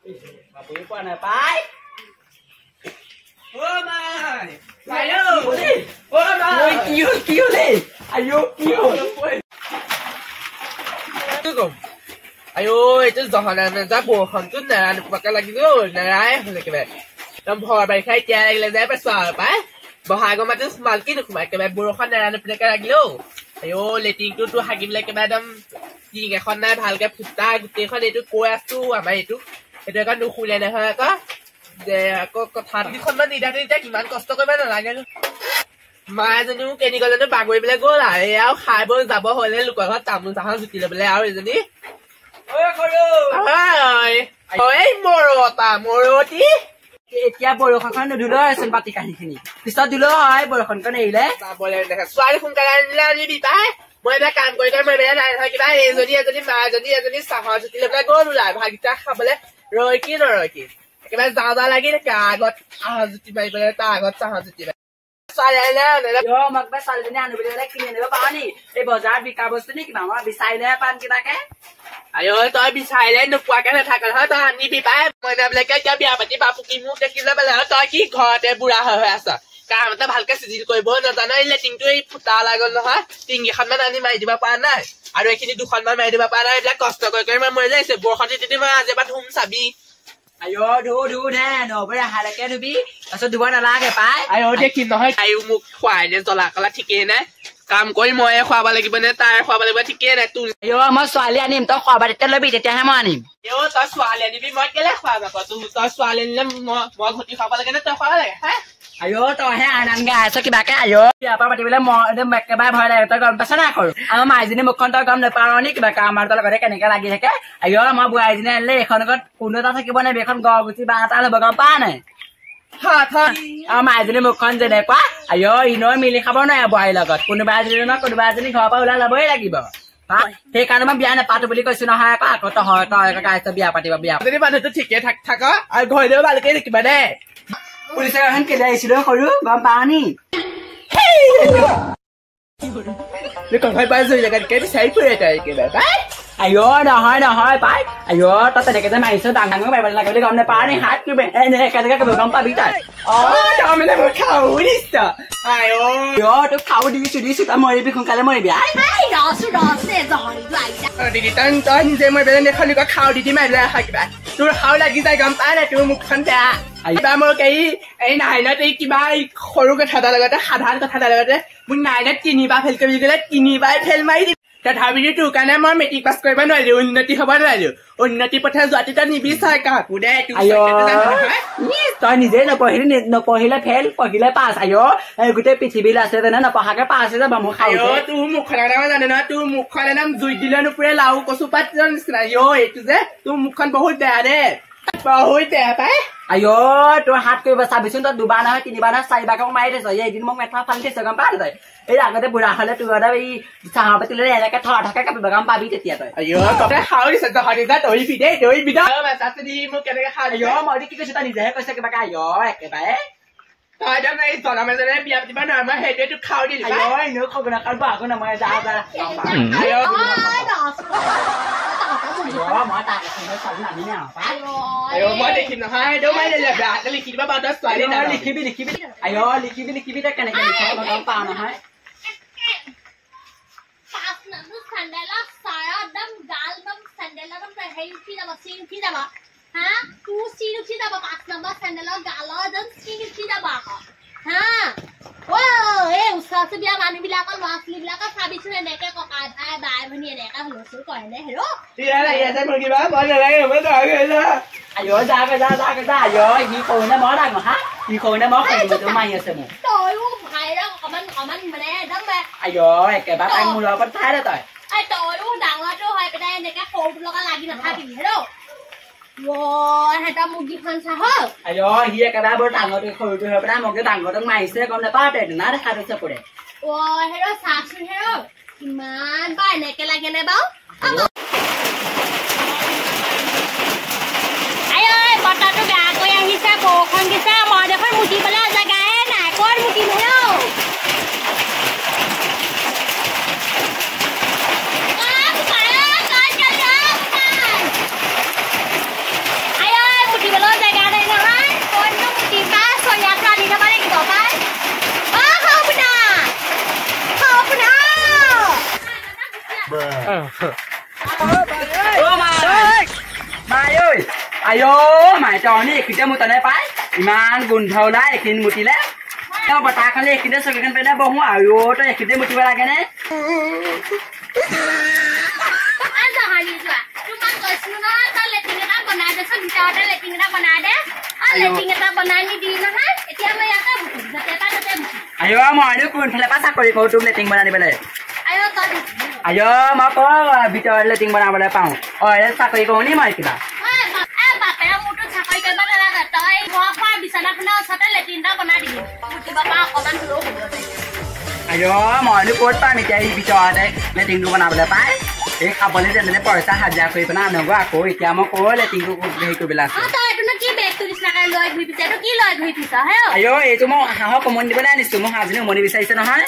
Bố qua này bái. Ôi mày. Mày ơi. Ôi mày. Ôi kêu đi. Ai vô kêu. Cứ cùng. Ai ơi, chứ giờ này ra bùa còn chút này mà cái là cái rồi này đấy, là cái này. Làm hồi bài khai cha là để bắt sờ bái. Bảo hai con mà tức mà cái được mày cái bài bùa con này là cái là cái lô. Ai ơi, lấy tiền tôi hai kim lấy cái bài đâm. Gì cái con này phải cái phụt ta cái con này tôi qua su à mày tôi. Cái con nó khui lên này thôi có. Để có thật cái con nó đi ra đi chắc কিমান কষ্ট কৰিব নালাগে মায়ে জানো কেনেকৈ জানো বাগৰি পেলাই গ'ল আৰু খাই বৈ যাব হ'লে লোকৰ ঘৰত তামোল চাহা জুতি লৈ পেলাই আৰু এজনী ঐ মৰতি এতিয়া বৰষুণখন নুধুলো চোন পাতি কাহিখিনি পিছত দিলো হয় বৰষুণখন এৰিলে যাবলৈ দেখা ছোৱালী সোনকালে আনিলে আনিবি পাই মই এটা কাম কৰি মই বেয়া নাই নহয় কিবা এজনী মাজনী চাহৰ জুতি লৈ পেলাই গ'ল ওলাই ভাগিতা খাবলৈ ৰৈ কি নৰৈ কি একেবাৰে যা লাগি থাকে আগত জুতি মাৰি পেলাই তাৰ আগত চাহৰ জুতি মাৰি ছোৱালী আহিলে মোক বা ছোৱালীজনী আনো বুলি কিনি আনিব পাৰ নি এই বজাৰত বিকা বস্তু নি কিবা মই বিচাৰিলে পাম কিবাকে আই ঐ তই বিচাৰিলে নোপোৱাকে নাথাক নহয় তই আনিবি পাই মই বোলেকে এতিয়া বিয়া পাতি বাপুকি মোক দেখিলে বোলে তই কি ঘৰতে বুঢ়া হৈ আছ কাম এটা ভালকে চিজিল কৰিব নাজানো এই লেটিংটো এই ফুটা লাগল নহয় টিংকেইখনমান আনি মাৰি দিব পৰা নাই আৰু এইখিনি দুখনমান মাৰি দিব পৰা নাই এইবিলাক কষ্ট কৰি মই মৰি যাইছে বৰষুণ তিতি মই আজি এবাৰ ধুম চাবি আইও ধু দে নবৰে হালকে ধুবি তাৰপিছত ধুব নালাগে পাই আইও দেখিম নহয় আইও মোক খুৱাই নে জ্বলা কলা ঠিকেই নাই কাম কৰি ময়ে খুৱাব লাগিব নে তাই খুৱাব লাগিব ঠিকেই নাই তোৰ আইও মই ছোৱালী আনিম তই খুৱাব তেতিয়া ল'বি তেতিয়াহে মই আনিম তই ছোৱালী আনিবি মই কেলে খুৱাব তই ছোৱালী আনিলে মই ঘটি খুৱাব লাগে নে তই খুৱাব লাগে হা আইও তইহে আনগে আছ কিবাকে আইও বিয়াৰ পৰা পাতিবলৈ মই একদম একেবাৰে ভয় লাগে তই গম পাইছ না কৰো আমাৰ মাইজনী মুখখন তই গম নাপাৱ নি কিবাকে আমাৰ তোৰ লগতে কেনেকে লাগি থাকে আইও মই বোৱাৰীজনী আনিলে এইখন লগত কোনো এটা থাকিব নাই এইখন গড়গুচি বা এটা ল'ব গম পা নাই আমাৰ মাইজনী মুখখন যেনেকুৱা আইও ইনৈ মিলি খাব নোৱাৰে বোৱাৰীৰ লগত কোনোবা এজনী ঘৰৰ পৰা ওলাই যাবই লাগিব সেইকাৰণে মই বিয়া নাপাতো বুলি কৈছো নহয় আকৌ তই গাইছ বিয়া পাতিব বিয়া যদি মানুহটো ঠিকে থাক আৰু ঘৰলৈও ভালকে থাকিবা দে পুলিচে এখন কেলে আহিছিলো সৰু গম পাৱ নি কথাই পাইছো জেগাতকে চাই ফুৰে তাই একেবাৰে আইও নহয় পাই আইও তই তেনেকে যে মাৰিছ ডাঙৰ মাৰিব লাগে বুলি গম নাপাৱ নি হাত কেনেকে গম পাবি তই তাৰমানে মই খাওঁ দিছ আইও তোক খাওঁ দিছো তই মৰিবি সোনকালে মৰিবি দিদি তই নিজে মই বেলেগ নেখালি খাওঁ দিদি মাৰিলে কিবা তোৰ খাওঁ লাগি যায় গম পাৱ নাই তোৰ মুখখন বেয়া আহিবা মোক এই নাইনত এই কিবা সৰু কথা এটাৰ লগতে সাধাৰণ কথা এটাৰ লগতে মোক নাইনত 3বাৰ ফেল কৰি গ'লে 3বাৰ ফেল মাৰি দিম তথাপিতো তোৰ কাৰণে মই মেট্ৰিক পাছ কৰিব নোৱাৰিলো উন্নতি হ'ব নোৱাৰিলো উন্নতি পথে যোৱাটো তই নিবিচাৰ কাকো দে তই নিজে নপঢ়িলে ফেল পঢ়িলে পাছ আইও গোটেই পৃথিৱীলৈ আছে তেনে নপঢ়াকে পাছ হৈ যাব মোক তোৰ মুখখন জানে নহয় তোৰ মুখখন নাম জুই দিলে নুপুৰে লাও কচু পাত নিচিনা এইটো যে তোৰ মুখখন বহুত বেয়া দে বহুত বেয়া পাই আইও তোৰ হাত কৰিব চাবিচোন তই 2বাৰ নহয় 3বাৰ নহয় 4বাৰকে মাৰি থৈছ এদিন মোক মেথা ফালি থৈছ গম পাৱ তই এই আগতে বুঢ়া হলে তোৰ এই চাহৰ পাতি লৈ এনেকে থকাকে কাপিব গম পাবি তেতিয়া তই আইও তই খাওঁ দিছ দৌৰিবি মোক কেনেকে খাওঁ আইও মই কি কৈছো তই নিজেহে কৈছ কিবাকে আইও একেবাৰে তই একদম এই জনামেজনে বিয়া পাতিব নোৱাৰো মই সেইটোৱে তোক খাওঁ দিলো আইও এনেও খবৰ নাকাৰিব আকৌ নমৰে যা আইও মই দেখিম নহয় লিখি দিবা লিখিবি আইও লিখিবি তই কেনেকে গম পাৱ নহয় বিয়া মানুহ বিলাকৰ ল'ৰা ছোৱালী বিলাকৰ চাবিচোন এনেকে ককাই ভাই বাই ভনী এনেকে হুলস্থুল কৰে নে হেৰ আইও যা আইও সি কওঁনে মই ডাঙৰ হা সি কওঁনে মই মাৰি আছে মোক তয়ো ভাইৰক অকমান মানে একদম আইও একেবাৰে তাই মোৰ লগত ঠাই দে তই তয়ো ডাঙৰটো হৈ পেলাই এনেকে সৰুটো লগত লাগি নাথাকিবি হেৰ এটা মুৰ্গীখন চাহ আইও সি একেবাৰে বৰ ডাঙৰটো সৰুটো হৈ পেলাই মোক ডাঙৰটোক মাৰিছে গম নাপাৱ তই না দেখা থৈছে পৰে হেৰ চাচোন হেৰ কিমান বাৰ এনেকে লাগেনে বাৰু বতৰটো বেয়াকৈ আহিছে বৰষুণ দিছে মই দেখোন মুতিবলৈ জেগাই নাই ক'ত মুতিম হেৰ মাই ঐ আই মাই তহঁতি এইখিনিতে মুতনে পাই ইমান গোন্ধ ওলাই এইখিনি মুতিলে তেওঁ বতাহ খালি এইখিনিতে চকীখন পেলাই বহো আৰু তই এইখিনিতে মুতিব লাগেনে আইঅ মইনো কোনফালে পৰা চাকৰি কৰো তোক লেট্ৰিন বনাই দিবলৈ আইঅ মই ক ভিতৰত লেট্ৰিন বনাবলৈ পাওঁ চাকৰি কৰো নি মই কিবা আইঅ মইনো ক'ত পাম এতিয়া এই ভিতৰতে লেট্ৰিনটো বনাবলৈ পাই এই খাবলৈ যেনে পইচা হাজিৰা কৰি পেলাই আনব আকৌ এতিয়া মই কৈ লেট্ৰিনটো হেৰি কৰিবলৈ আছো আইঅ এইটো মই হাঁহক উমনি দিবলৈ আনিছো মই হাঁহজনী উমনি বিচাৰিছে নহয়